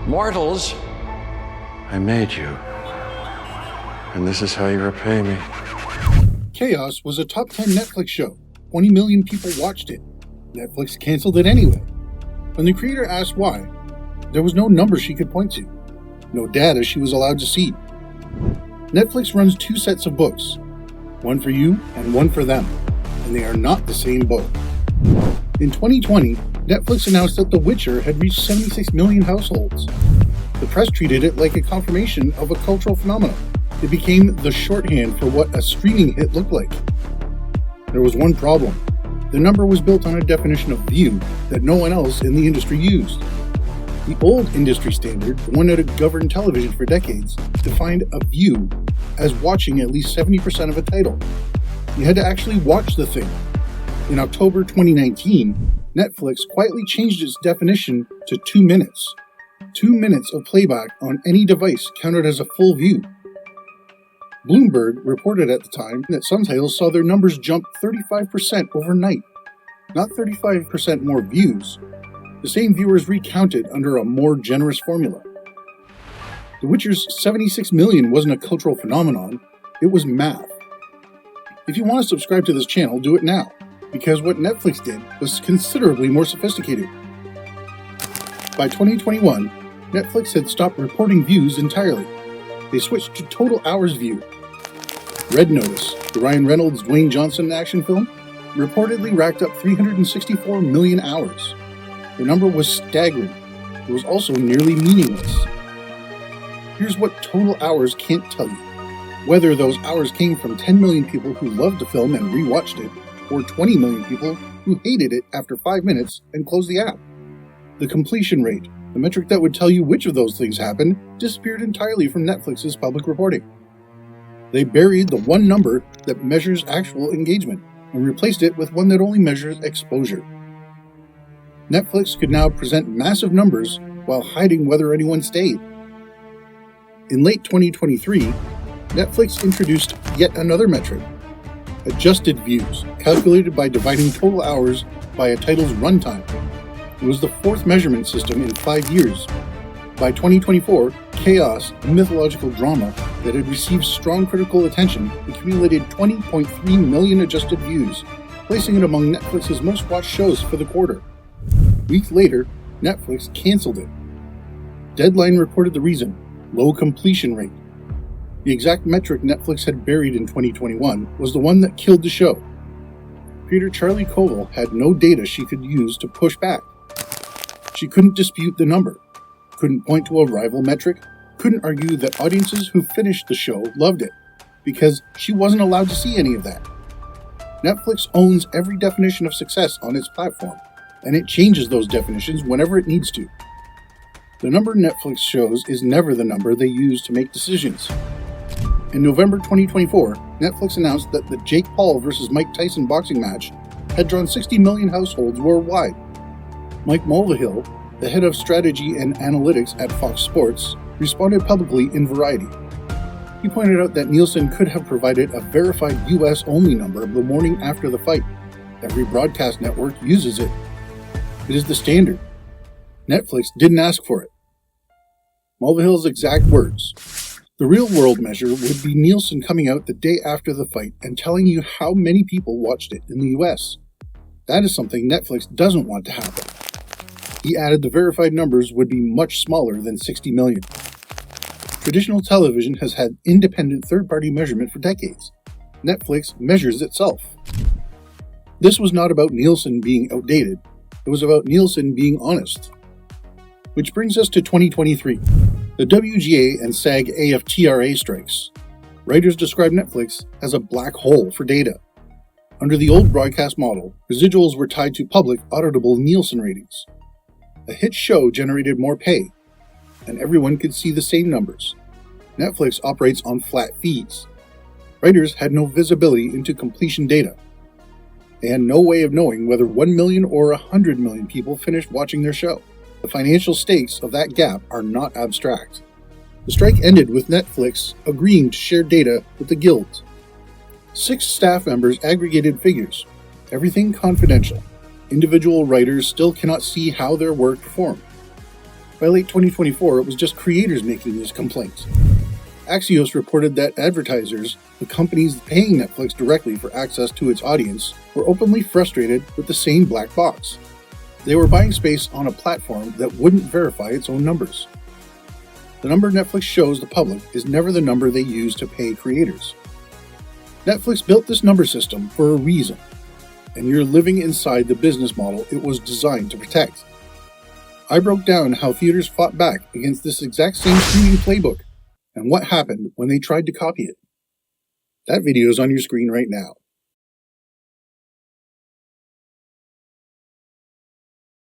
Mortals, I made you. And this is how you repay me. Chaos was a top 10 Netflix show. 20 million people watched it. Netflix canceled it anyway. When the creator asked why, there was no number she could point to. No data she was allowed to see. Netflix runs 2 sets of books. One for you and one for them. And they are not the same book. In 2020, Netflix announced that The Witcher had reached 76 million households. The press treated it like a confirmation of a cultural phenomenon. It became the shorthand for what a streaming hit looked like. There was one problem. The number was built on a definition of view that no one else in the industry used. The old industry standard, the one that had governed television for decades, defined a view as watching at least 70% of a title. You had to actually watch the thing. In October 2019, Netflix quietly changed its definition to 2 minutes. 2 minutes of playback on any device counted as a full view. Bloomberg reported at the time that some titles saw their numbers jump 35% overnight. Not 35% more views. The same viewers recounted under a more generous formula. The Witcher's 76 million wasn't a cultural phenomenon, it was math. If you want to subscribe to this channel, do it now, because what Netflix did was considerably more sophisticated. By 2021, Netflix had stopped reporting views entirely. They switched to total hours viewed. Red Notice, the Ryan Reynolds, Dwayne Johnson action film, reportedly racked up 364 million hours. The number was staggering. It was also nearly meaningless. Here's what total hours can't tell you. Whether those hours came from 10 million people who loved the film and rewatched it, or 20 million people who hated it after 5 minutes and closed the app. The completion rate, the metric that would tell you which of those things happened, disappeared entirely from Netflix's public reporting. They buried the one number that measures actual engagement and replaced it with one that only measures exposure. Netflix could now present massive numbers while hiding whether anyone stayed. In late 2023, Netflix introduced yet another metric, adjusted views, calculated by dividing total hours by a title's runtime. It was the 4th measurement system in 5 years. By 2024, Chaos, a mythological drama that had received strong critical attention, accumulated 20.3 million adjusted views, placing it among Netflix's most watched shows for the quarter. Weeks later, Netflix canceled it. Deadline reported the reason: low completion rate. The exact metric Netflix had buried in 2021 was the one that killed the show. Creator Charlie Koval had no data she could use to push back. She couldn't dispute the number, couldn't point to a rival metric, couldn't argue that audiences who finished the show loved it, because she wasn't allowed to see any of that. Netflix owns every definition of success on its platform, and it changes those definitions whenever it needs to. The number Netflix shows is never the number they use to make decisions. In November 2024, Netflix announced that the Jake Paul vs. Mike Tyson boxing match had drawn 60 million households worldwide. Mike Mulvihill, the head of strategy and analytics at Fox Sports, responded publicly in Variety. He pointed out that Nielsen could have provided a verified US-only number the morning after the fight. Every broadcast network uses it. It is the standard. Netflix didn't ask for it. Mulvihill's exact words: "The real-world measure would be Nielsen coming out the day after the fight and telling you how many people watched it in the US. That is something Netflix doesn't want to happen." He added the verified numbers would be much smaller than 60 million. Traditional television has had independent third-party measurement for decades. Netflix measures itself. This was not about Nielsen being outdated. It was about Nielsen being honest. Which brings us to 2023. The WGA and SAG-AFTRA strikes. Writers describe Netflix as a black hole for data. Under the old broadcast model, residuals were tied to public, auditable Nielsen ratings. A hit show generated more pay, and everyone could see the same numbers. Netflix operates on flat fees. Writers had no visibility into completion data. They had no way of knowing whether 1 million or 100 million people finished watching their show. The financial stakes of that gap are not abstract. The strike ended with Netflix agreeing to share data with the guilds. 6 staff members aggregated figures, everything confidential. Individual writers still cannot see how their work performed. By late 2024, it was just creators making these complaints. Axios reported that advertisers, the companies paying Netflix directly for access to its audience, were openly frustrated with the same black box. They were buying space on a platform that wouldn't verify its own numbers. The number Netflix shows the public is never the number they use to pay creators. Netflix built this number system for a reason, and you're living inside the business model it was designed to protect. I broke down how theaters fought back against this exact same streaming playbook and what happened when they tried to copy it. That video is on your screen right now.